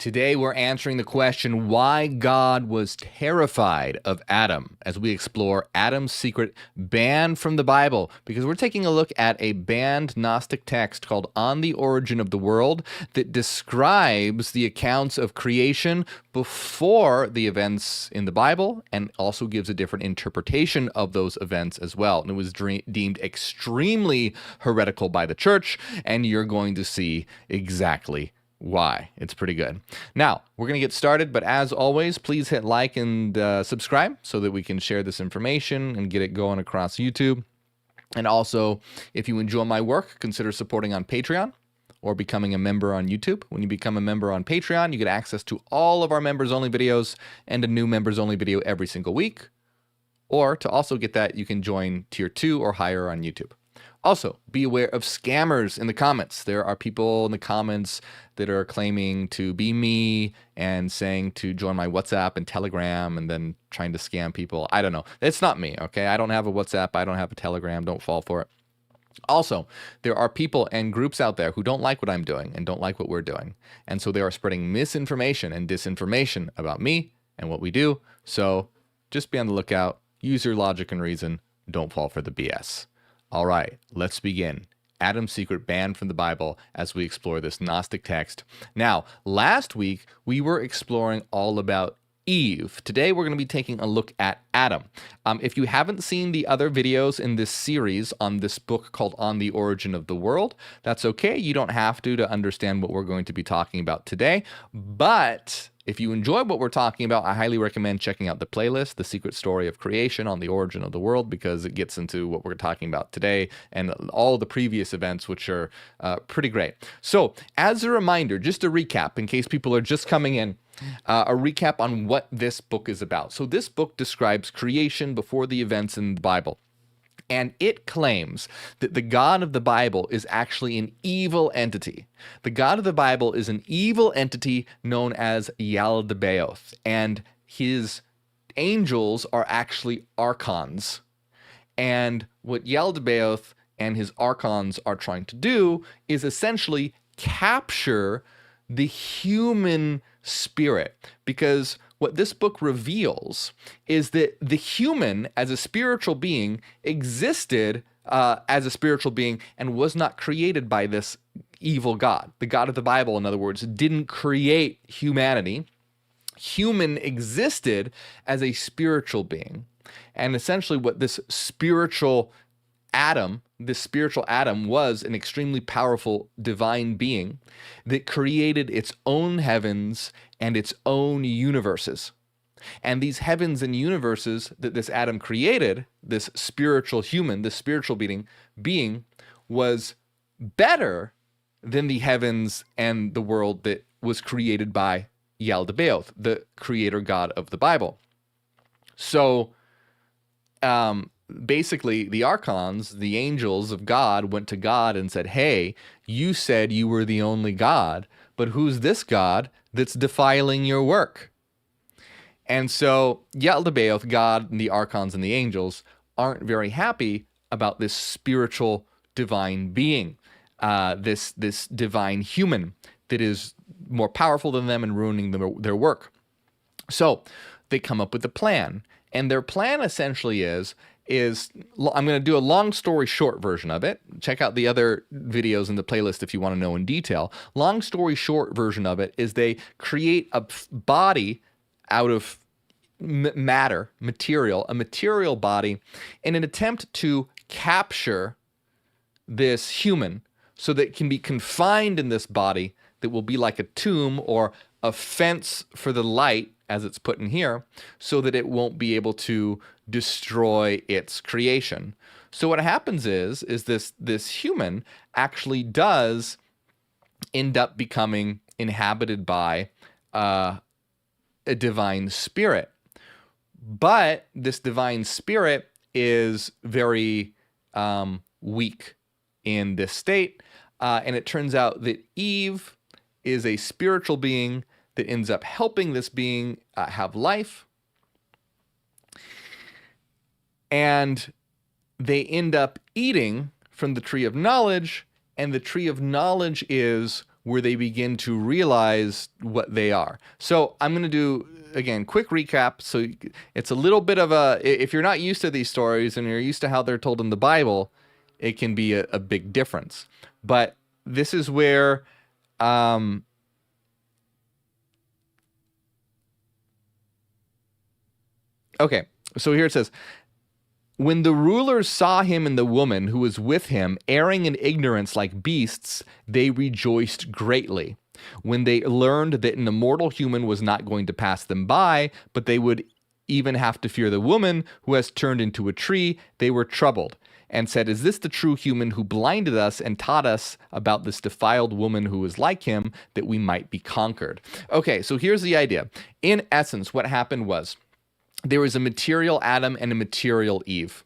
Today we're answering the question why God was terrified of Adam as we explore Adam's secret banned from the Bible, because we're taking a look at a banned Gnostic text called On the Origin of the World that describes the accounts of creation before the events in the Bible and also gives a different interpretation of those events as well. And it was deemed extremely heretical by the church, and you're going to see exactly why. It's pretty good. Now, we're going to get started, but as always, please hit like and subscribe so that we can share this information and get it going across YouTube. And also, if you enjoy my work, consider supporting on Patreon or becoming a member on YouTube. When you become a member on Patreon, you get access to all of our members-only videos and a new members-only video every single week. Or to also get that, you can join Tier 2 or higher on YouTube. Also, be aware of scammers in the comments. There are people in the comments that are claiming to be me and saying to join my WhatsApp and Telegram and then trying to scam people. I don't know. It's not me, okay? I don't have a WhatsApp. I don't have a Telegram. Don't fall for it. Also, there are people and groups out there who don't like what I'm doing and don't like what we're doing. And so they are spreading misinformation and disinformation about me and what we do. So just be on the lookout. Use your logic and reason. Don't fall for the BS. All right, let's begin. Adam's secret banned from the Bible as we explore this Gnostic text. Now, last week, we were exploring all about Eve. Today, we're going to be taking a look at Adam. If you haven't seen the other videos in this series on this book called On the Origin of the World, that's okay. You don't have to understand what we're going to be talking about today. But if you enjoy what we're talking about, I highly recommend checking out the playlist, The Secret Story of Creation on the Origin of the World, because it gets into what we're talking about today and all the previous events, which are pretty great. So as a reminder, just a recap in case people are just coming in, a recap on what this book is about. So this book describes creation before the events in the Bible. And it claims that the God of the Bible is actually an evil entity. The God of the Bible is an evil entity known as Yaldabaoth, and his angels are actually archons. And what Yaldabaoth and his archons are trying to do is essentially capture the human spirit, because what this book reveals is that the human as a spiritual being existed as a spiritual being and was not created by this evil God. The God of the Bible, in other words, didn't create humanity. Human existed as a spiritual being. And essentially what this spiritual Adam was an extremely powerful divine being that created its own heavens and its own universes. And these heavens and universes that this Adam created, this spiritual human, this spiritual being was better than the heavens and the world that was created by Yaldabaoth, the creator God of the Bible. So, basically, the archons, the angels of God, went to God and said, hey, you said you were the only God, but who's this God that's defiling your work? And so Yaldabaoth, God, and the archons and the angels aren't very happy about this spiritual divine being, this divine human that is more powerful than them and ruining their work. So they come up with a plan. And their plan essentially is I'm going to do a long story short version of it. Check out the other videos in the playlist if you want to know in detail. Long story short version of it is they create a body out of material, a material body, in an attempt to capture this human so that it can be confined in this body that will be like a tomb or a fence for the light, as it's put in here, so that it won't be able to destroy its creation. So what happens is this human actually does end up becoming inhabited by a divine spirit. But this divine spirit is very weak in this state, and it turns out that Eve is a spiritual being that ends up helping this being have life. And they end up eating from the tree of knowledge, and the tree of knowledge is where they begin to realize what they are. So I'm going to do, again, quick recap. So it's a little bit of a, if you're not used to these stories and you're used to how they're told in the Bible, it can be a big difference. But this is where, okay, so here it says, when the rulers saw him and the woman who was with him erring in ignorance like beasts, they rejoiced greatly. When they learned that an immortal human was not going to pass them by, but they would even have to fear the woman who has turned into a tree, they were troubled and said, is this the true human who blinded us and taught us about this defiled woman who is like him, that we might be conquered? Okay, so here's the idea. In essence, what happened was, there was a material Adam and a material Eve.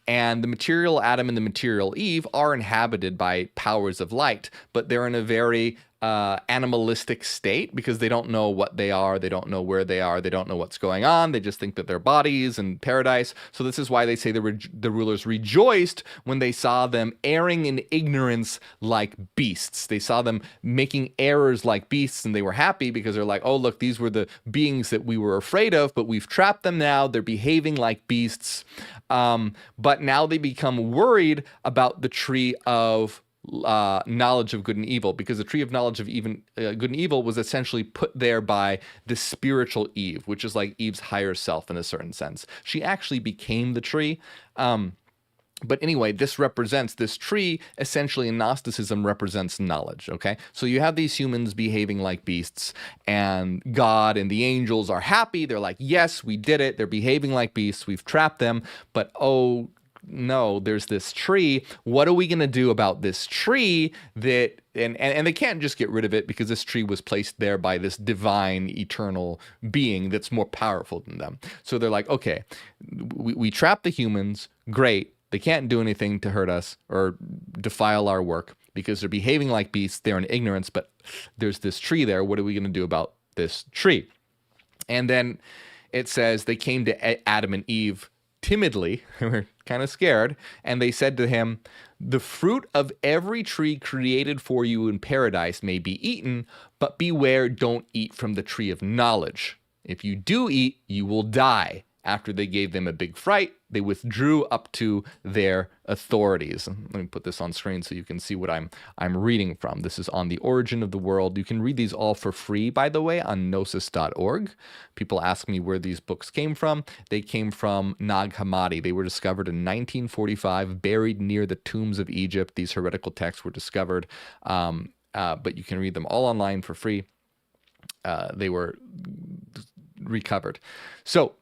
And the material Adam and the material Eve are inhabited by powers of light, but they're in a very animalistic state because they don't know what they are, they don't know where they are, they don't know what's going on, they just think that they're bodies in paradise. So this is why they say the rulers rejoiced when they saw them erring in ignorance like beasts. They saw them making errors like beasts, and they were happy because they're like, oh, look, these were the beings that we were afraid of, but we've trapped them now, they're behaving like beasts. But now they become worried about the tree of knowledge of good and evil, because the tree of knowledge of even good and evil was essentially put there by the spiritual Eve, which is like Eve's higher self in a certain sense. She actually became the tree. But anyway, this tree essentially in Gnosticism represents knowledge, okay? So you have these humans behaving like beasts, and God and the angels are happy. They're like, yes, we did it. They're behaving like beasts. We've trapped them. But oh, no, there's this tree. What are we going to do about this tree that, and they can't just get rid of it because this tree was placed there by this divine eternal being that's more powerful than them. So they're like, okay, we trapped the humans. Great. They can't do anything to hurt us or defile our work because they're behaving like beasts. They're in ignorance, but there's this tree there. What are we going to do about this tree? And then it says they came to Adam and Eve timidly, they were kind of scared, and they said to him, the fruit of every tree created for you in paradise may be eaten, but beware, don't eat from the tree of knowledge. If you do eat, you will die. After they gave them a big fright, they withdrew up to their authorities. Let me put this on screen so you can see what I'm reading from. This is on the origin of the world. You can read these all for free, by the way, on gnosis.org. People ask me where these books came from. They came from Nag Hammadi. They were discovered in 1945, buried near the tombs of Egypt. These heretical texts were discovered, but you can read them all online for free. They were recovered. So,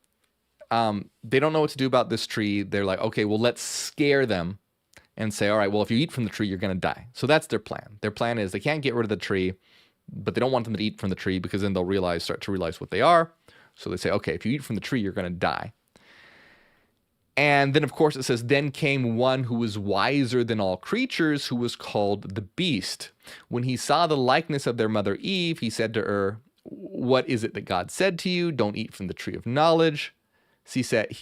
they don't know what to do about this tree. They're like, okay, well, let's scare them and say, all right, well, if you eat from the tree, you're going to die. So that's their plan. Their plan is they can't get rid of the tree, but they don't want them to eat from the tree because then they'll start to realize what they are. So they say, okay, if you eat from the tree, you're going to die. And then, of course, it says, then came one who was wiser than all creatures, who was called the beast. When he saw the likeness of their mother Eve, he said to her, what is it that God said to you? Don't eat from the tree of knowledge. He said,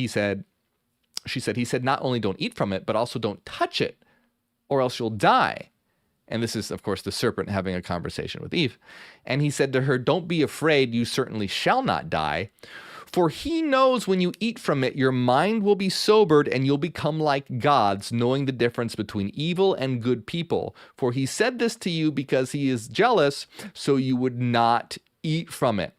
not only don't eat from it, but also don't touch it, or else you'll die. And this is, of course, the serpent having a conversation with Eve. And he said to her, don't be afraid, you certainly shall not die. For he knows when you eat from it, your mind will be sobered and you'll become like gods, knowing the difference between evil and good people. For he said this to you because he is jealous, so you would not eat from it.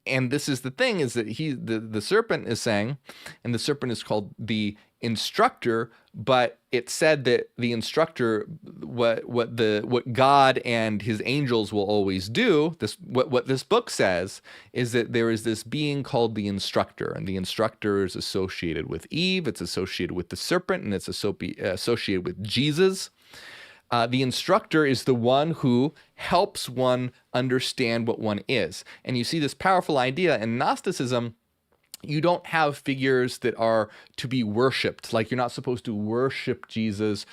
And this is the thing, is that the serpent is saying, and the serpent is called the instructor, but it said that the instructor, what God and his angels will always do, what this book says is that there is this being called the instructor, and the instructor is associated with Eve, it's associated with the serpent, and it's associated with Jesus. The instructor is the one who helps one understand what one is. And you see this powerful idea in Gnosticism. You don't have figures that are to be worshipped. Like, you're not supposed to worship Jesus.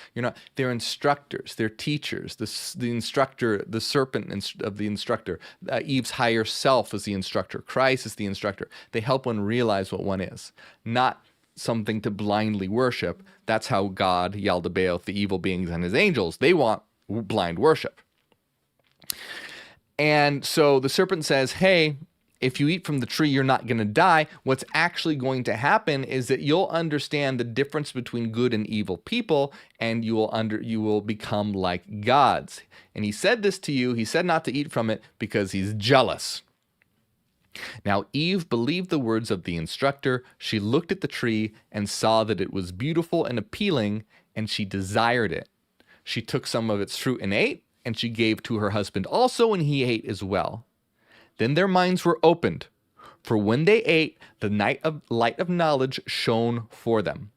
They're instructors, they're teachers. The instructor, the serpent of the instructor, Eve's higher self is the instructor. Christ is the instructor. They help one realize what one is, not something to blindly worship. That's how God, Yaldabaoth, the evil beings and his angels, they want blind worship. And so the serpent says, hey, if you eat from the tree, you're not going to die. What's actually going to happen is that you'll understand the difference between good and evil people, and you will become like gods. And he said this to you. He said not to eat from it because he's jealous. Now Eve believed the words of the instructor. She looked at the tree and saw that it was beautiful and appealing, and she desired it. She took some of its fruit and ate, and she gave to her husband also, and he ate as well. Then their minds were opened, for when they ate, the light of knowledge shone for them.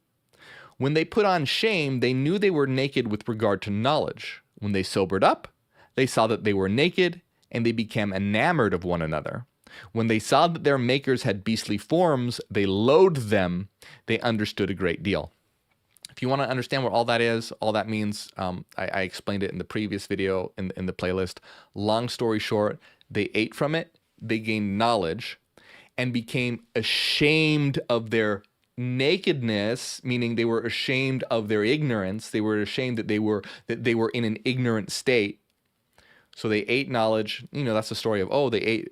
When they put on shame, they knew they were naked with regard to knowledge. When they sobered up, they saw that they were naked, and they became enamored of one another. When they saw that their makers had beastly forms, they loathed them. They understood a great deal. If you want to understand what all that is, all that means, I explained it in the previous video in the playlist. Long story short, they ate from it, they gained knowledge, and became ashamed of their nakedness, meaning they were ashamed of their ignorance. They were ashamed that they were in an ignorant state. So they ate knowledge. You know, that's the story of, oh, they ate.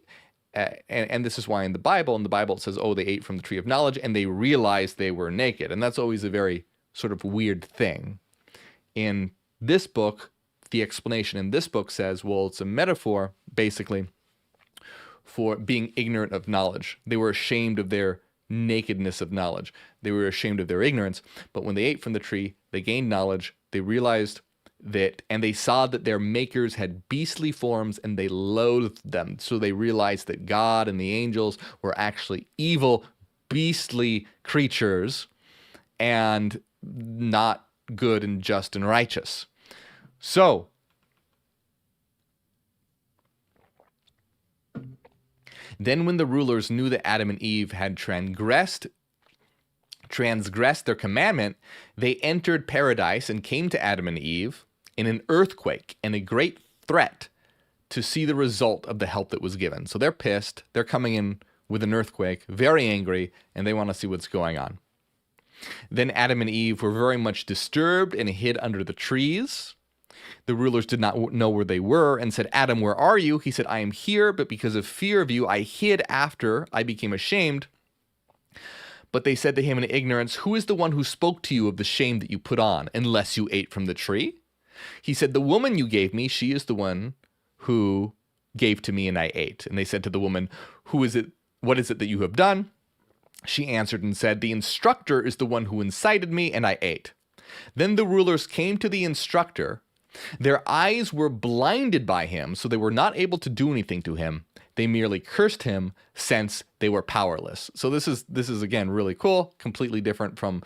And this is why in the Bible it says, oh, they ate from the tree of knowledge, and they realized they were naked. And that's always a very sort of weird thing. In this book, the explanation in this book says, well, it's a metaphor, basically, for being ignorant of knowledge. They were ashamed of their nakedness of knowledge. They were ashamed of their ignorance. But when they ate from the tree, they gained knowledge. They realized that, and they saw that their makers had beastly forms, and they loathed them. So they realized that God and the angels were actually evil, beastly creatures, and not good and just and righteous. So then when the rulers knew that Adam and Eve had transgressed their commandment, they entered paradise and came to Adam and Eve in an earthquake and a great threat to see the result of the help that was given. So they're pissed. They're coming in with an earthquake, very angry, and they want to see what's going on. Then Adam and Eve were very much disturbed and hid under the trees. The rulers did not know where they were and said, Adam, where are you? He said, I am here, but because of fear of you, I hid after I became ashamed. But they said to him in ignorance, who is the one who spoke to you of the shame that you put on, unless you ate from the tree? He said, the woman you gave me, she is the one who gave to me and I ate. And they said to the woman, who is it? What is it that you have done? She answered and said, the instructor is the one who incited me and I ate. Then the rulers came to the instructor. Their eyes were blinded by him, so they were not able to do anything to him. They merely cursed him since they were powerless. So this is again really cool, completely different from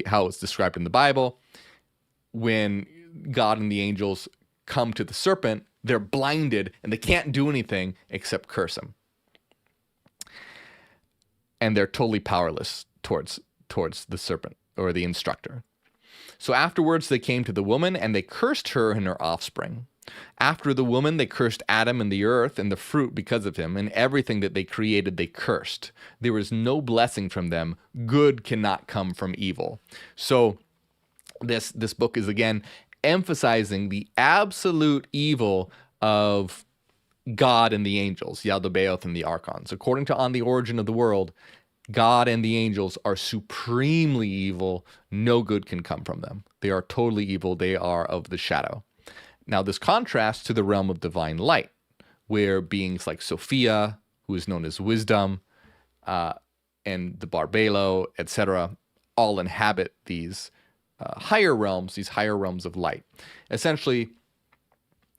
how it's described in the Bible. When God and the angels come to the serpent, they're blinded and they can't do anything except curse him. And they're totally powerless towards the serpent or the instructor. So afterwards they came to the woman and they cursed her and her offspring. After the woman, they cursed Adam and the earth and the fruit because of him, and everything that they created they cursed. There was no blessing from them. Good cannot come from evil. So this book is again emphasizing the absolute evil of God and the angels, Yaldabaoth and the archons. According to On the Origin of the World, God and the angels are supremely evil. No good can come from them. They are totally evil. They are of the shadow. Now, this contrasts to the realm of divine light, where beings like Sophia, who is known as wisdom, and the Barbelo, etc., all inhabit these higher realms of light. Essentially,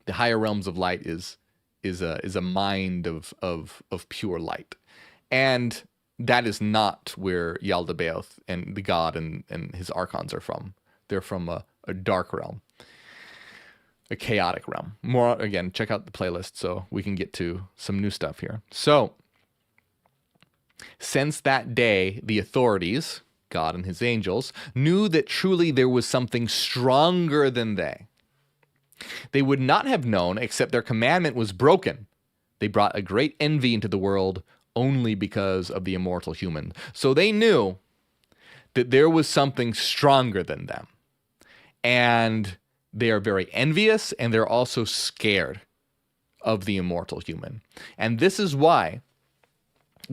the higher realms of light is a mind of pure light, and that is not where Yaldabaoth and the god and his archons are from. They're from a dark realm, a chaotic realm. More, again, check out the playlist so we can get to some new stuff here. So, since that day, the authorities, God and his angels, knew that truly there was something stronger than they. They would not have known except their commandment was broken. They brought a great envy into the world only because of the immortal human. So they knew that there was something stronger than them. And they are very envious, and they're also scared of the immortal human. And this is why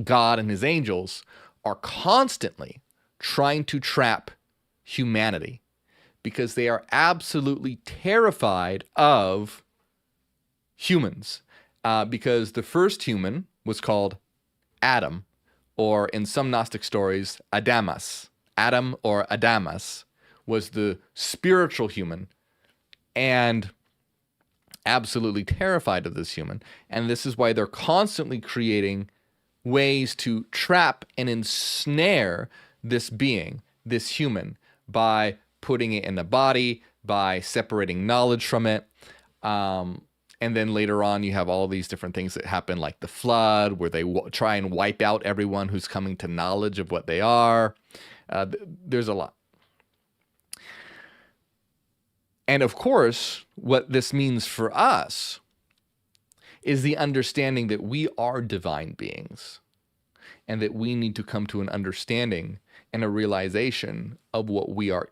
God and his angels are constantly trying to trap humanity, because they are absolutely terrified of humans. Because the first human was called Adam, or in some Gnostic stories, Adamas. Adam or Adamas was the spiritual human, and absolutely terrified of this human. And this is why they're constantly creating ways to trap and ensnare this being, this human, by putting it in a body, by separating knowledge from it. And then later on, you have all these different things that happen, like the flood, where they try and wipe out everyone who's coming to knowledge of what they are. There's a lot. And of course, what this means for us is the understanding that we are divine beings, and that we need to come to an understanding and a realization of what we are.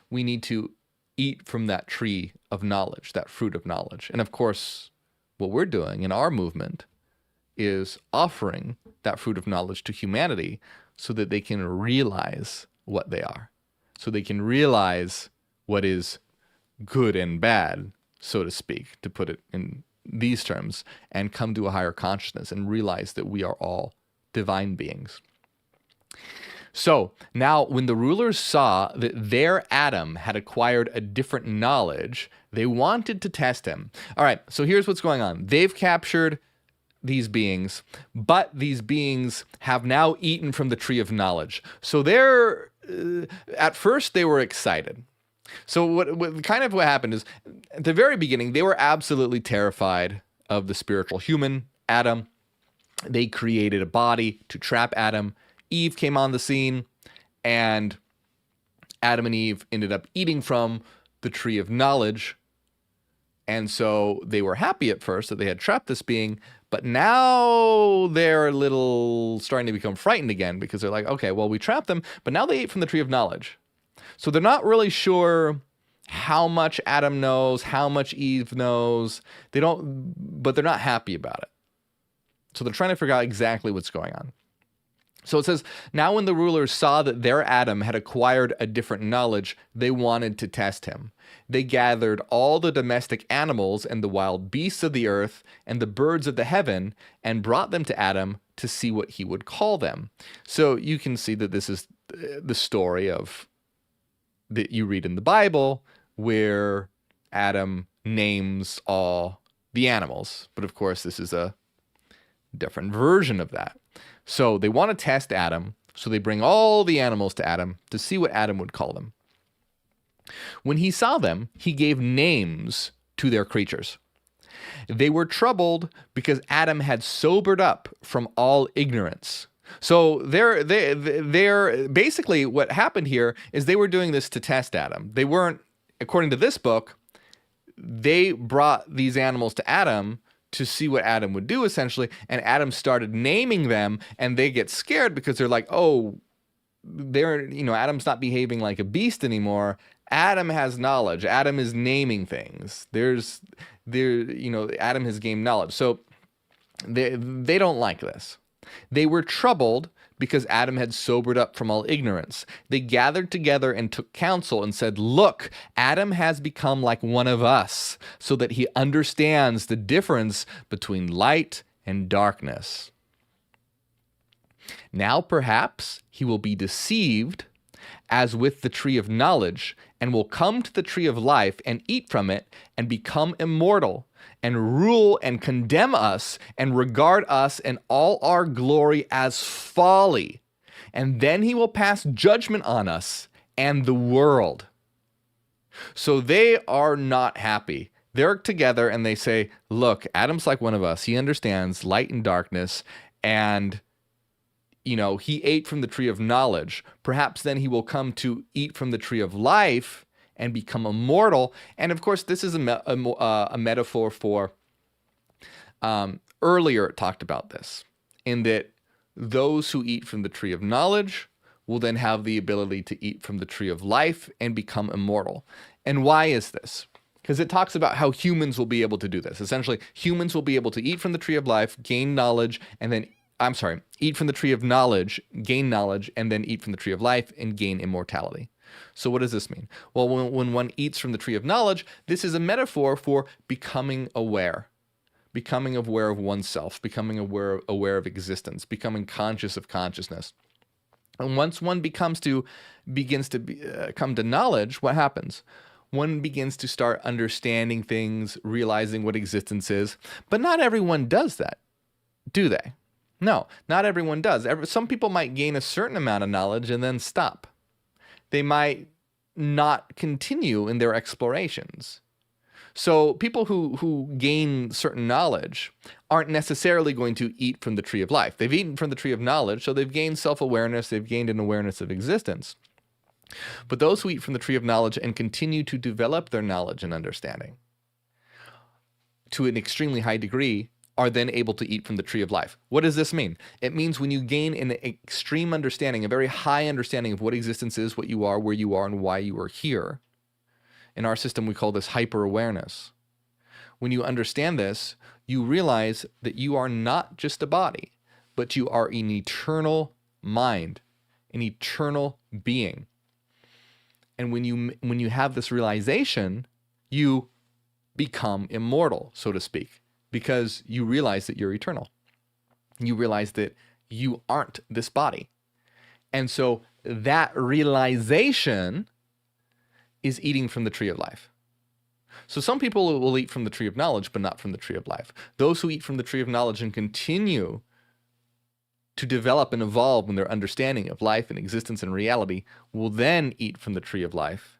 We need to eat from that tree of knowledge, that fruit of knowledge. And of course, what we're doing in our movement is offering that fruit of knowledge to humanity so that they can realize what they are, so they can realize what is good and bad, so to speak, to put it in these terms, and come to a higher consciousness and realize that we are all divine beings. So now when the rulers saw that their Adam had acquired a different knowledge, they wanted to test him. All right, so here's what's going on. They've captured these beings, but these beings have now eaten from the tree of knowledge. So they're, at first they were excited. So what happened is, at the very beginning, they were absolutely terrified of the spiritual human, Adam. They created a body to trap Adam. Eve came on the scene, and Adam and Eve ended up eating from the tree of knowledge. And so they were happy at first that they had trapped this being, but now they're a little starting to become frightened again, because they're like, okay, well, we trapped them, but now they ate from the tree of knowledge. So they're not really sure how much Adam knows, how much Eve knows. But they're not happy about it. So they're trying to figure out exactly what's going on. So it says, now when the rulers saw that their Adam had acquired a different knowledge, they wanted to test him. They gathered all the domestic animals and the wild beasts of the earth and the birds of the heaven and brought them to Adam to see what he would call them. So you can see that this is the story that you read in the Bible, where Adam names all the animals. But of course, this is a different version of that. So they want to test Adam, so they bring all the animals to Adam to see what Adam would call them. When he saw them, he gave names to their creatures. They were troubled because Adam had sobered up from all ignorance. So they're basically, what happened here is they were doing this to test Adam. They weren't, according to this book, they brought these animals to Adam to see what Adam would do, essentially, and Adam started naming them, and they get scared because they're like, oh, Adam's not behaving like a beast anymore. Adam has knowledge. Adam is naming things. Adam has gained knowledge. So they don't like this. They were troubled because Adam had sobered up from all ignorance. They gathered together and took counsel and said, look, Adam has become like one of us, so that he understands the difference between light and darkness. Now perhaps he will be deceived as with the tree of knowledge, and will come to the tree of life and eat from it and become immortal, and rule and condemn us and regard us and all our glory as folly. And then he will pass judgment on us and the world. So they are not happy. They're together and they say, look, Adam's like one of us. He understands light and darkness, and he ate from the tree of knowledge. Perhaps then he will come to eat from the tree of life and become immortal. And of course, this is a metaphor for, earlier it talked about this, in that those who eat from the tree of knowledge will then have the ability to eat from the tree of life and become immortal. And why is this? because it talks about how humans will be able to do this. Essentially, humans will be able to eat from the tree of life, gain knowledge, and then, eat from the tree of knowledge, gain knowledge, and then eat from the tree of life and gain immortality. So what does this mean? Well, when one eats from the tree of knowledge, this is a metaphor for becoming aware of oneself, becoming aware of existence, becoming conscious of consciousness. And once one begins to come to knowledge, what happens? One begins to start understanding things, realizing what existence is. But not everyone does that, do they? No, not everyone does. Some people might gain a certain amount of knowledge and then stop. They might not continue in their explorations. So people who gain certain knowledge aren't necessarily going to eat from the tree of life. They've eaten from the tree of knowledge, so they've gained self-awareness, they've gained an awareness of existence. But those who eat from the tree of knowledge and continue to develop their knowledge and understanding to an extremely high degree are then able to eat from the tree of life. What does this mean? It means when you gain an extreme understanding, a very high understanding of what existence is, what you are, where you are, and why you are here. In our system, we call this hyper-awareness. When you understand this, you realize that you are not just a body, but you are an eternal mind, an eternal being. And when you have this realization, you become immortal, so to speak, because you realize that you're eternal. You realize that you aren't this body. And so that realization is eating from the tree of life. So some people will eat from the tree of knowledge, but not from the tree of life. Those who eat from the tree of knowledge and continue to develop and evolve in their understanding of life and existence and reality will then eat from the tree of life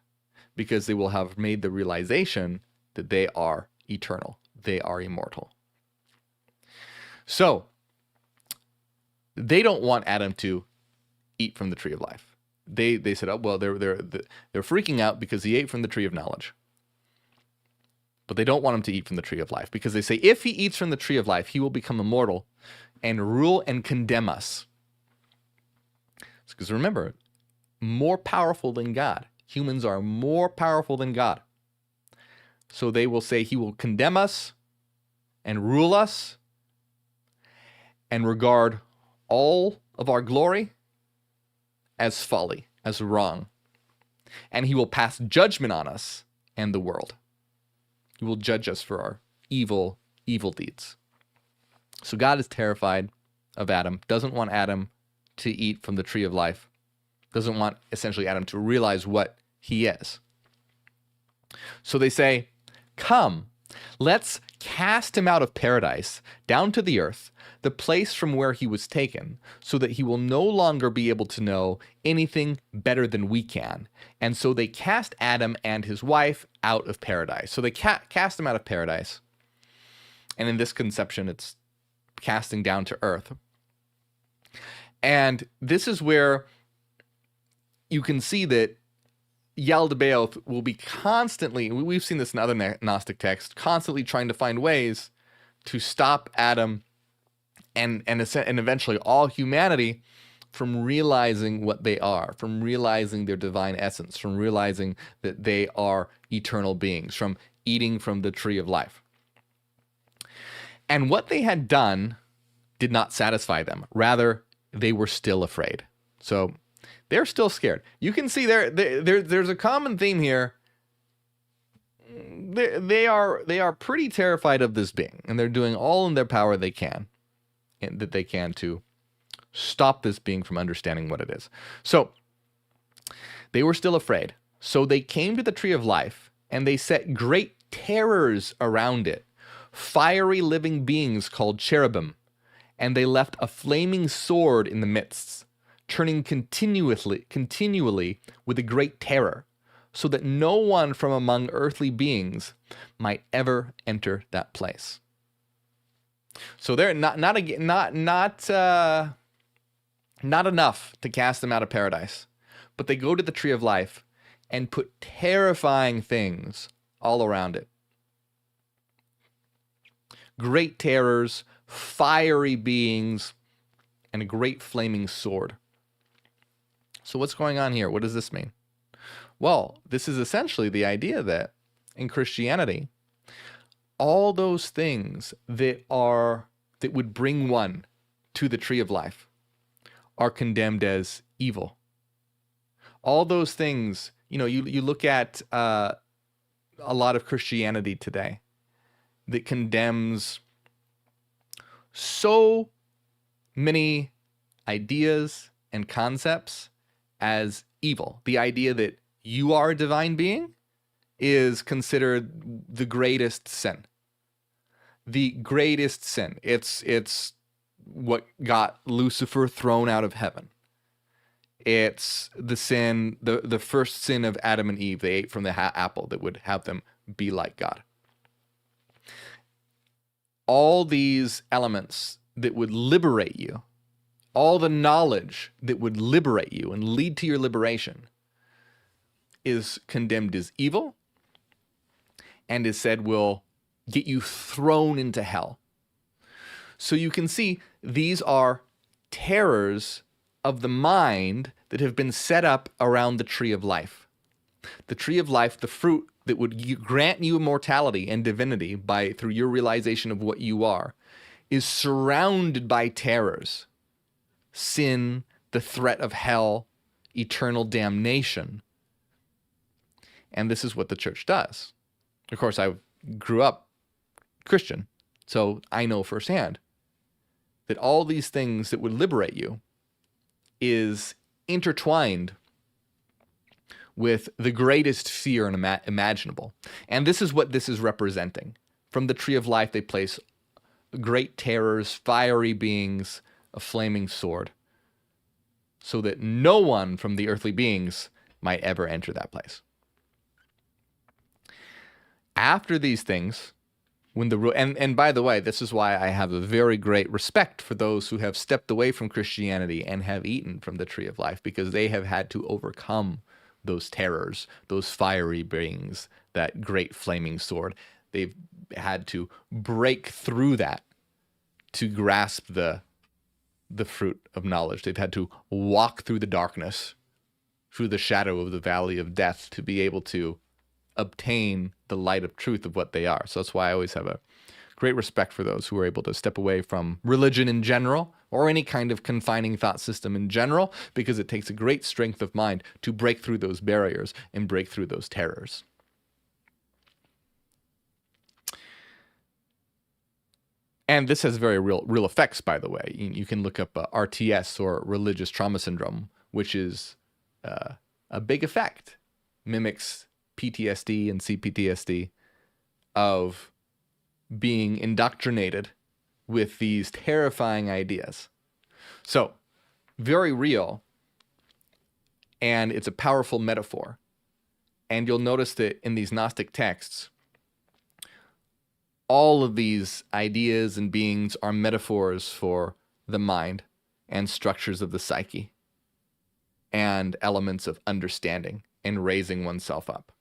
because they will have made the realization that they are eternal. They are immortal. So they don't want Adam to eat from the tree of life. They said, oh, well, they're freaking out because he ate from the tree of knowledge. But they don't want him to eat from the tree of life because they say if he eats from the tree of life, he will become immortal and rule and condemn us. Because remember, more powerful than God. Humans are more powerful than God. So they will say he will condemn us and rule us and regard all of our glory as folly, as wrong. And he will pass judgment on us and the world. He will judge us for our evil deeds. So God is terrified of Adam, doesn't want Adam to eat from the tree of life, doesn't want essentially Adam to realize what he is. So they say, come, let's cast him out of paradise, down to the earth, the place from where he was taken, so that he will no longer be able to know anything better than we can. And so they cast Adam and his wife out of paradise. So they cast him out of paradise. And in this conception, it's casting down to earth. And this is where you can see that Yaldabaoth will be constantly, we've seen this in other Gnostic texts, constantly trying to find ways to stop Adam and eventually all humanity from realizing what they are, from realizing their divine essence, from realizing that they are eternal beings, from eating from the tree of life. And what they had done did not satisfy them. Rather, they were still afraid. So they're still scared. You can see there's a common theme here. They are pretty terrified of this being, and they're doing all in their power they can, and that they can to stop this being from understanding what it is. So they were still afraid. So they came to the tree of life, and they set great terrors around it, fiery living beings called cherubim, and they left a flaming sword in the midst, turning continually with a great terror, so that no one from among earthly beings might ever enter that place. So they're not enough to cast them out of paradise, but they go to the tree of life and put terrifying things all around it. Great terrors, fiery beings, and a great flaming sword. So what's going on here? What does this mean? Well, this is essentially the idea that in Christianity, all those things that would bring one to the tree of life are condemned as evil. All those things, you look at a lot of Christianity today that condemns so many ideas and concepts as evil. The idea that you are a divine being is considered the greatest sin. The greatest sin. It's what got Lucifer thrown out of heaven. It's the sin, the first sin of Adam and Eve. They ate from the apple that would have them be like God. All these elements that would liberate you, all the knowledge that would liberate you and lead to your liberation, is condemned as evil and is said will get you thrown into hell. So you can see these are terrors of the mind that have been set up around the tree of life. The tree of life, the fruit that would grant you immortality and divinity through your realization of what you are, is surrounded by terrors. Sin, the threat of hell, eternal damnation. And this is what the church does. Of course, I grew up Christian, so I know firsthand that all these things that would liberate you is intertwined with the greatest fear imaginable. And this is what this is representing. From the tree of life, they place great terrors, fiery beings, a flaming sword, so that no one from the earthly beings might ever enter that place. After these things, when and by the way, this is why I have a very great respect for those who have stepped away from Christianity and have eaten from the tree of life, because they have had to overcome those terrors, those fiery beings, that great flaming sword. They've had to break through that to grasp the fruit of knowledge. They've had to walk through the darkness, through the shadow of the valley of death, to be able to obtain the light of truth of what they are. So that's why I always have a great respect for those who are able to step away from religion in general, or any kind of confining thought system in general, because it takes a great strength of mind to break through those barriers and break through those terrors. And this has very real effects, by the way. You can look up RTS, or religious trauma syndrome, which is a big effect. Mimics PTSD and CPTSD of being indoctrinated with these terrifying ideas. So, very real, and it's a powerful metaphor. And you'll notice that in these Gnostic texts, all of these ideas and beings are metaphors for the mind and structures of the psyche and elements of understanding and raising oneself up.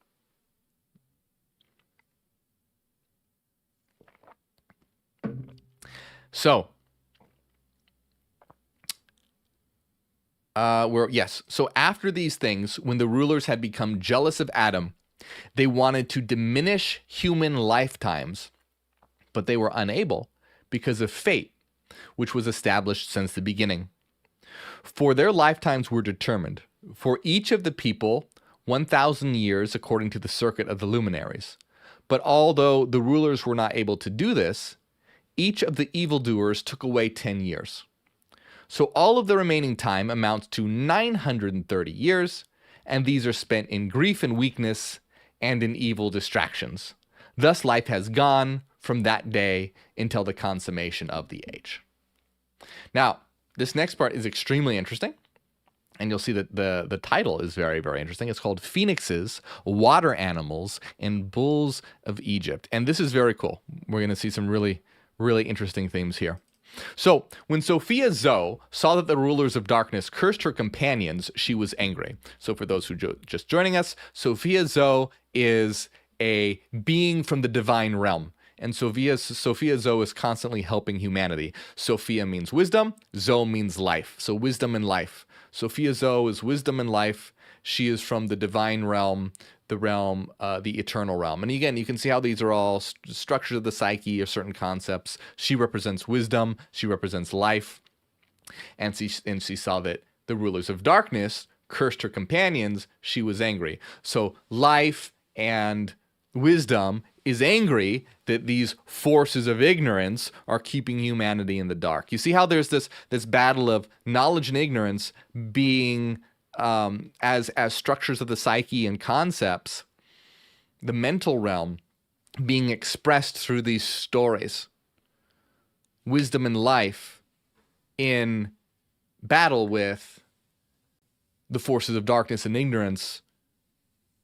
So, so after these things, when the rulers had become jealous of Adam, they wanted to diminish human lifetimes, but they were unable because of fate, which was established since the beginning. For their lifetimes were determined, for each of the people 1,000 years according to the circuit of the luminaries. But although the rulers were not able to do this, each of the evildoers took away 10 years. So all of the remaining time amounts to 930 years, and these are spent in grief and weakness and in evil distractions. Thus life has gone from that day until the consummation of the age. Now, this next part is extremely interesting, and you'll see that the title is very, very interesting. It's called Phoenixes, Water Animals, and Bulls of Egypt. And this is very cool. We're going to see some really interesting themes here. So, when Sophia Zoe saw that the rulers of darkness cursed her companions, she was angry. So, for those who just joining us, Sophia Zoe is a being from the divine realm. And Sophia Zoe is constantly helping humanity. Sophia means wisdom, Zoe means life. So, wisdom and life. Sophia Zoe is wisdom and life. She is from the divine realm, the realm, the eternal realm. And again, you can see how these are all structures of the psyche or certain concepts. She represents wisdom. She represents life. And she saw that the rulers of darkness cursed her companions. She was angry. So life and wisdom is angry that these forces of ignorance are keeping humanity in the dark. You see how there's this battle of knowledge and ignorance being as structures of the psyche and concepts, the mental realm being expressed through these stories. Wisdom and life in battle with the forces of darkness and ignorance,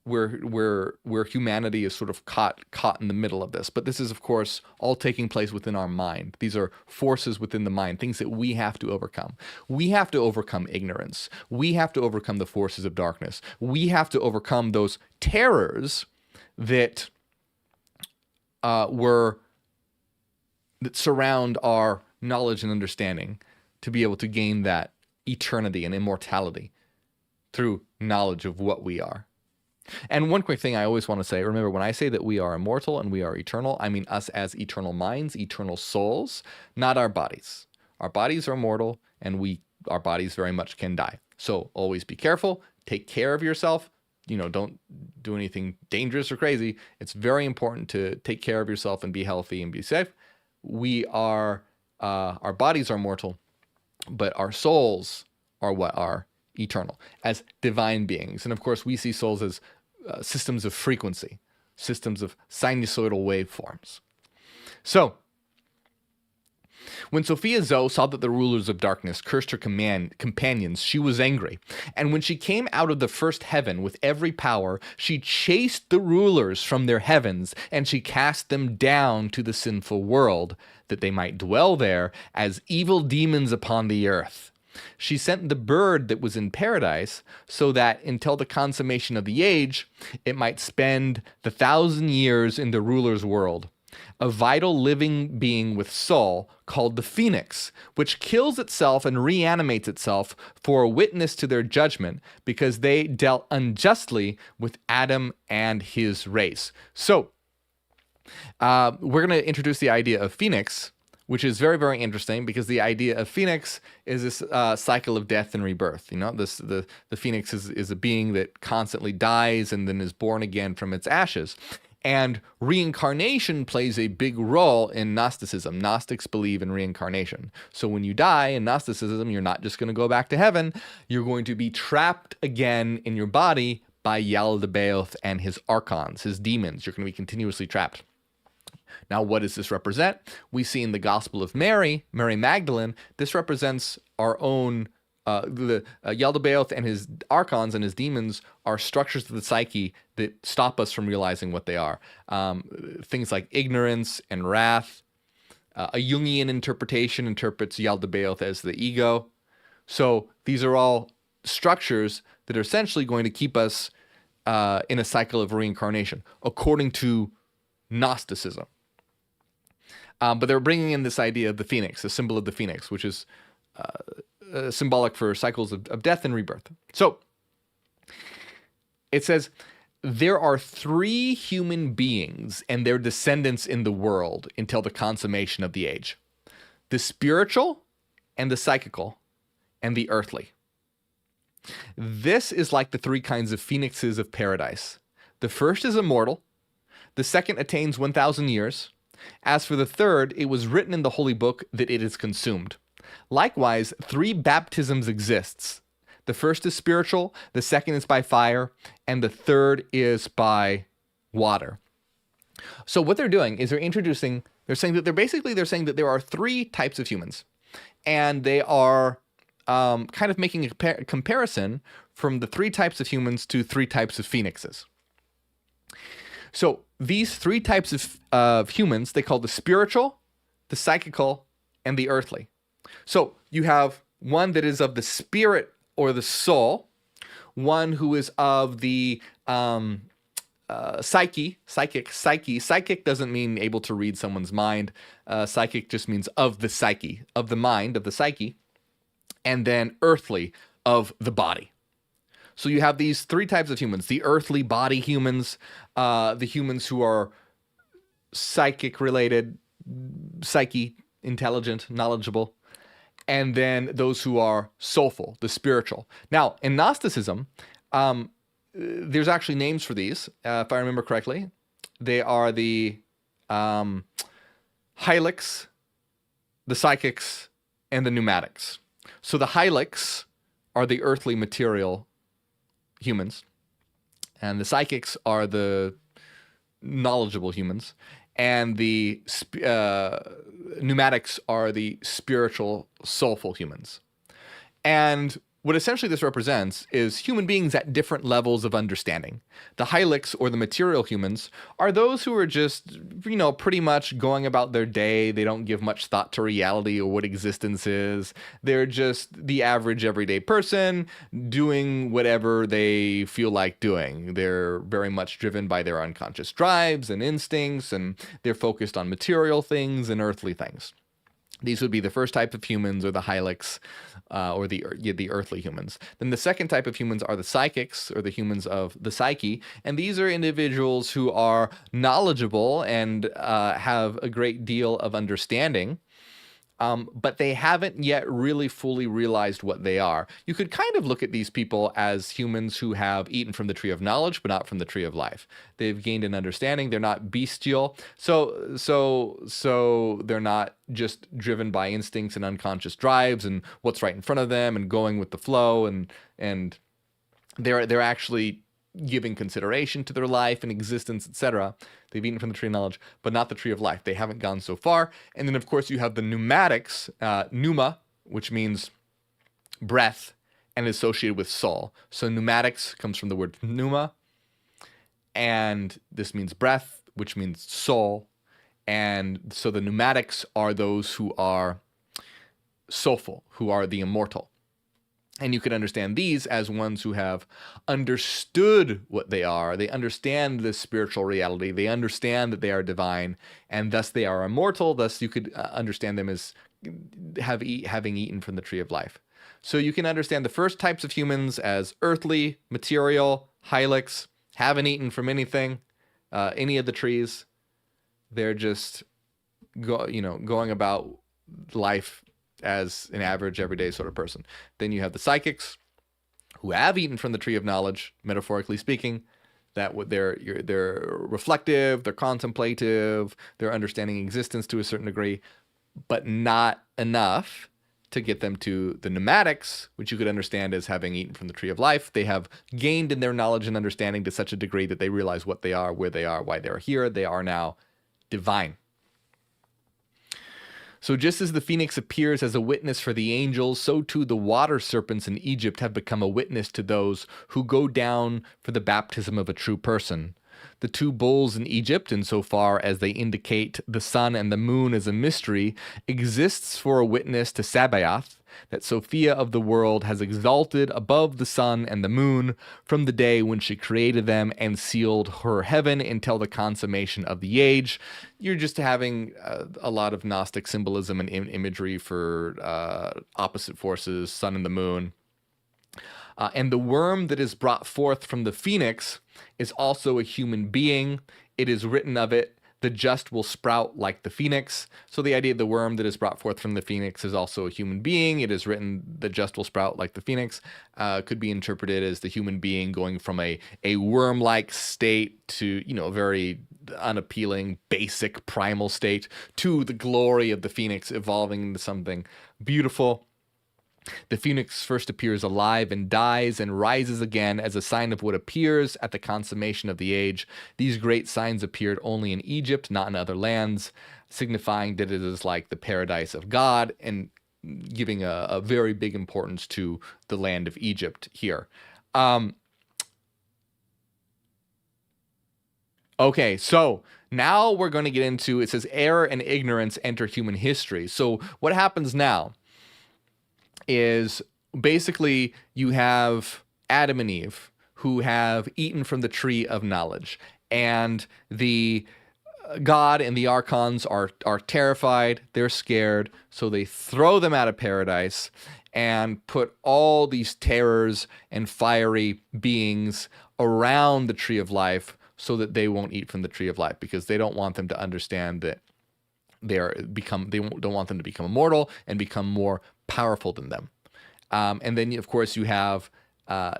where humanity is sort of caught in the middle of this. But this is, of course, all taking place within our mind. These are forces within the mind, things that we have to overcome. We have to overcome ignorance. We have to overcome the forces of darkness. We have to overcome those terrors that surround our knowledge and understanding, to be able to gain that eternity and immortality through knowledge of what we are. And one quick thing I always want to say, remember, when I say that we are immortal and we are eternal, I mean us as eternal minds, eternal souls, not our bodies. Our bodies are mortal, and our bodies very much can die. So always be careful, take care of yourself. Don't do anything dangerous or crazy. It's very important to take care of yourself and be healthy and be safe. Our bodies are mortal, but our souls are what are eternal, as divine beings. And of course, we see souls as systems of frequency, systems of sinusoidal waveforms. So, when Sophia Zoe saw that the rulers of darkness cursed her companions, she was angry. And when she came out of the first heaven with every power, she chased the rulers from their heavens, and she cast them down to the sinful world, that they might dwell there as evil demons upon the earth. She sent the bird that was in paradise, so that until the consummation of the age, it might spend the 1,000 years in the ruler's world. A vital living being with soul called the phoenix, which kills itself and reanimates itself for a witness to their judgment, because they dealt unjustly with Adam and his race. So, we're going to introduce the idea of phoenix, which is very, very interesting, because the idea of phoenix is this cycle of death and rebirth. The phoenix is a being that constantly dies and then is born again from its ashes. And reincarnation plays a big role in Gnosticism. Gnostics believe in reincarnation. So when you die in Gnosticism, you're not just going to go back to heaven. You're going to be trapped again in your body by Yaldabaoth and his archons, his demons. You're going to be continuously trapped. Now, what does this represent? We see in the Gospel of Mary Magdalene, this represents our own Yaldabaoth and his archons and his demons are structures of the psyche that stop us from realizing what they are. Things like ignorance and wrath. A Jungian interpretation interprets Yaldabaoth as the ego. So these are all structures that are essentially going to keep us in a cycle of reincarnation, according to Gnosticism. But they're bringing in this idea of the phoenix, the symbol of the phoenix, which is symbolic for cycles of death and rebirth. So it says, there are 3 human beings and their descendants in the world until the consummation of the age: the spiritual and the psychical and the earthly. This is like the 3 kinds of phoenixes of paradise. The first is immortal. The second attains 1,000 years. As for the third, it was written in the holy book that it is consumed. Likewise, 3 baptisms exists. The first is spiritual, the second is by fire, and the third is by water. So what they're doing is they're saying that there are 3 types of humans, and they are kind of making a comparison from the 3 types of humans to 3 types of phoenixes. So these 3 types of humans, they call the spiritual, the psychical, and the earthly. So you have one that is of the spirit or the soul, one who is of the psychic. Psychic doesn't mean able to read someone's mind. Psychic just means of the psyche, of the mind, of the psyche, and then earthly, of the body. So you have these three types of humans: the earthly body humans, the humans who are psychic related, psyche, intelligent, knowledgeable, and then those who are soulful, the spiritual. Now, in Gnosticism, there's actually names for these, if I remember correctly. They are the hylics, the psychics, and the pneumatics. So the hylics are the earthly material humans, and the psychics are the knowledgeable humans, and the pneumatics are the spiritual, soulful humans. And what essentially this represents is human beings at different levels of understanding. The hylics, or the material humans, are those who are just, pretty much going about their day. They don't give much thought to reality or what existence is. They're just the average everyday person doing whatever they feel like doing. They're very much driven by their unconscious drives and instincts, and they're focused on material things and earthly things. These would be the first type of humans, or the hylics, or the earthly humans. Then the second type of humans are the psychics, or the humans of the psyche. And these are individuals who are knowledgeable and have a great deal of understanding, but they haven't yet really fully realized what they are. You could kind of look at these people as humans who have eaten from the tree of knowledge, but not from the tree of life. They've gained an understanding. They're not bestial. So they're not just driven by instincts and unconscious drives and what's right in front of them and going with the flow, and they're actually giving consideration to their life and existence, etc. They've eaten from the tree of knowledge, but not the tree of life. They haven't gone so far. And then, of course, you have the pneumatics, pneuma, which means breath, and is associated with soul. So pneumatics comes from the word pneuma, and this means breath, which means soul. And so the pneumatics are those who are soulful, who are the immortal. And you can understand these as ones who have understood what they are. They understand this spiritual reality. They understand that they are divine, and thus they are immortal. Thus you could understand them as having eaten from the tree of life. So you can understand the first types of humans as earthly, material, hylics, haven't eaten from anything, any of the trees. They're just going about life as an average, everyday sort of person. Then you have the psychics, who have eaten from the tree of knowledge, metaphorically speaking. That they're reflective, they're contemplative, they're understanding existence to a certain degree, but not enough to get them to the pneumatics, which you could understand as having eaten from the tree of life. They have gained in their knowledge and understanding to such a degree that they realize what they are, where they are, why they're here. They are now divine. So just as the phoenix appears as a witness for the angels, so too the water serpents in Egypt have become a witness to those who go down for the baptism of a true person. The two bulls in Egypt, insofar as they indicate the sun and the moon as a mystery, exists for a witness to Sabaoth, that Sophia of the world has exalted above the sun and the moon from the day when she created them and sealed her heaven until the consummation of the age. You're just having a lot of Gnostic symbolism and imagery for opposite forces, sun and the moon. And the worm that is brought forth from the phoenix is also a human being. It is written of it, the just will sprout like the phoenix. So the idea of the worm that is brought forth from the phoenix is also a human being. It is written, the just will sprout like the phoenix. Could be interpreted as the human being going from a worm-like state to, a very unappealing, basic, primal state to the glory of the phoenix evolving into something beautiful. The phoenix first appears alive and dies and rises again as a sign of what appears at the consummation of the age. These great signs appeared only in Egypt, not in other lands, signifying that it is like the paradise of God and giving a very big importance to the land of Egypt here. Okay, so now we're going to get into, it says, error and ignorance enter human history. So what happens now is basically you have Adam and Eve who have eaten from the tree of knowledge, and the God and the archons are terrified, they're scared, so they throw them out of paradise, and put all these terrors and fiery beings around the tree of life so that they won't eat from the tree of life, because they don't want them to understand that don't want them to become immortal and become more powerful than them. And then, of course, you have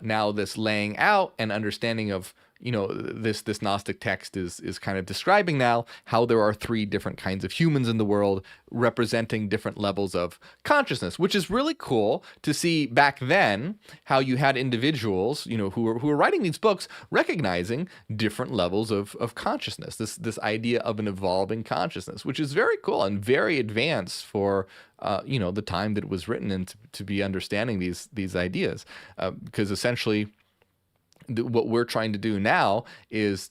now this laying out and understanding of, this Gnostic text is kind of describing now how there are three different kinds of humans in the world, representing different levels of consciousness, which is really cool to see back then how you had individuals, who were writing these books, recognizing different levels of consciousness, this idea of an evolving consciousness, which is very cool and very advanced for the time that it was written, and to be understanding these ideas, because essentially what we're trying to do now is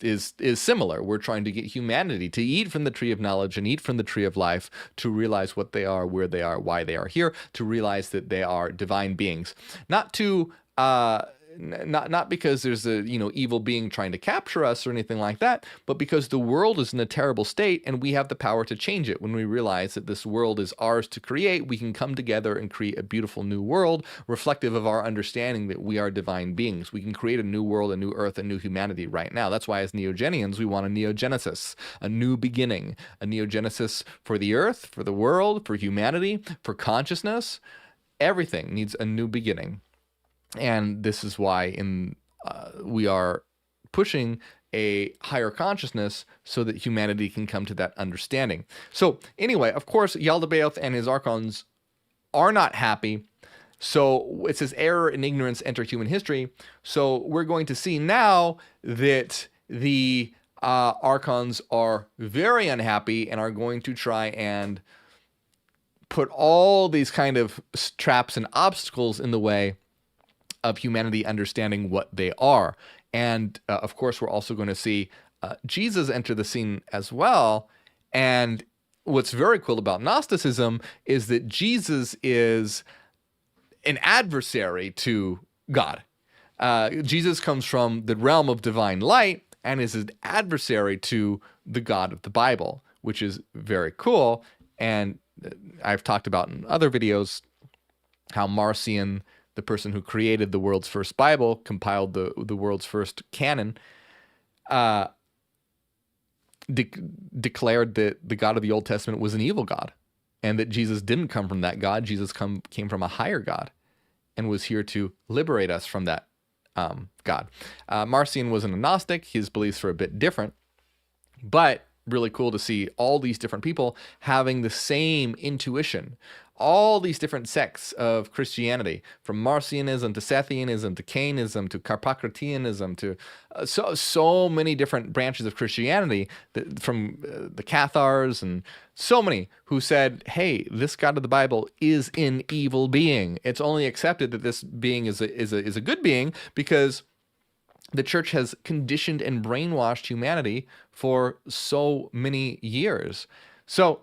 similar. We're trying to get humanity to eat from the tree of knowledge and eat from the tree of life, to realize what they are, where they are, why they are here, to realize that they are divine beings, not to not because there's a evil being trying to capture us or anything like that, but because the world is in a terrible state and we have the power to change it. When we realize that this world is ours to create, we can come together and create a beautiful new world reflective of our understanding that we are divine beings. We can create a new world, a new earth, a new humanity right now. That's why as neogenians we want a neogenesis, a new beginning, a neogenesis for the earth, for the world, for humanity, for consciousness. Everything needs a new beginning. And this is why we are pushing a higher consciousness so that humanity can come to that understanding. So anyway, of course, Yaldabaoth and his archons are not happy. So it says error and ignorance enter human history. So we're going to see now that the archons are very unhappy and are going to try and put all these kind of traps and obstacles in the way of humanity understanding what they are. And of course, we're also going to see Jesus enter the scene as well. And what's very cool about Gnosticism is that Jesus is an adversary to God. Jesus comes from the realm of divine light and is an adversary to the God of the Bible, which is very cool. And I've talked about in other videos how Marcion, the person who created the world's first Bible, compiled the world's first canon, declared that the God of the Old Testament was an evil God, and that Jesus didn't come from that God. Jesus came from a higher God and was here to liberate us from that God. Marcion was an Gnostic. His beliefs were a bit different, but really cool to see all these different people having the same intuition. All these different sects of Christianity, from Marcionism to Sethianism to Cainism to Carpocratianism to so many different branches of Christianity, from the Cathars and so many, who said, hey, this God of the Bible is an evil being. It's only accepted that this being is a good being because the church has conditioned and brainwashed humanity for so many years. So,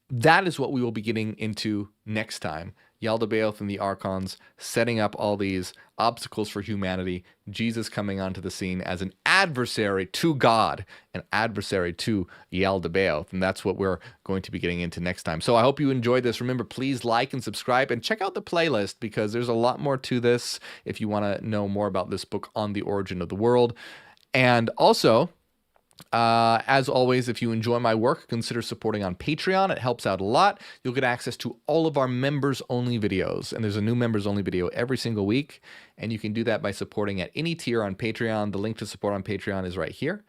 that is what we will be getting into next time. Yaldabaoth and the archons setting up all these obstacles for humanity, Jesus coming onto the scene as an adversary to God, an adversary to Yaldabaoth, and that's what we're going to be getting into next time. So I hope you enjoyed this. Remember, please like and subscribe and check out the playlist, because there's a lot more to this if you want to know more about this book on the origin of the world. And also, as always, if you enjoy my work, consider supporting on Patreon. It helps out a lot. You'll get access to all of our members-only videos, and there's a new members-only video every single week, and you can do that by supporting at any tier on Patreon. The link to support on Patreon is right here.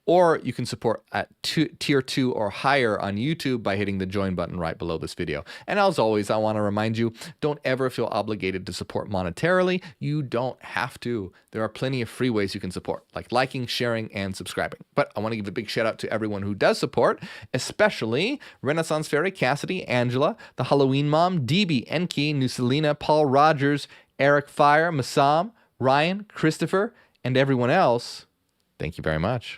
Or you can support at tier 2 or higher on YouTube by hitting the join button right below this video. And as always, I want to remind you, don't ever feel obligated to support monetarily. You don't have to. There are plenty of free ways you can support, like liking, sharing, and subscribing. But I want to give a big shout out to everyone who does support, especially Renaissance Fairy, Cassidy, Angela, the Halloween Mom, DB, Enki, Nucelina, Paul Rogers, Eric Fire, Massam, Ryan, Christopher, and everyone else. Thank you very much.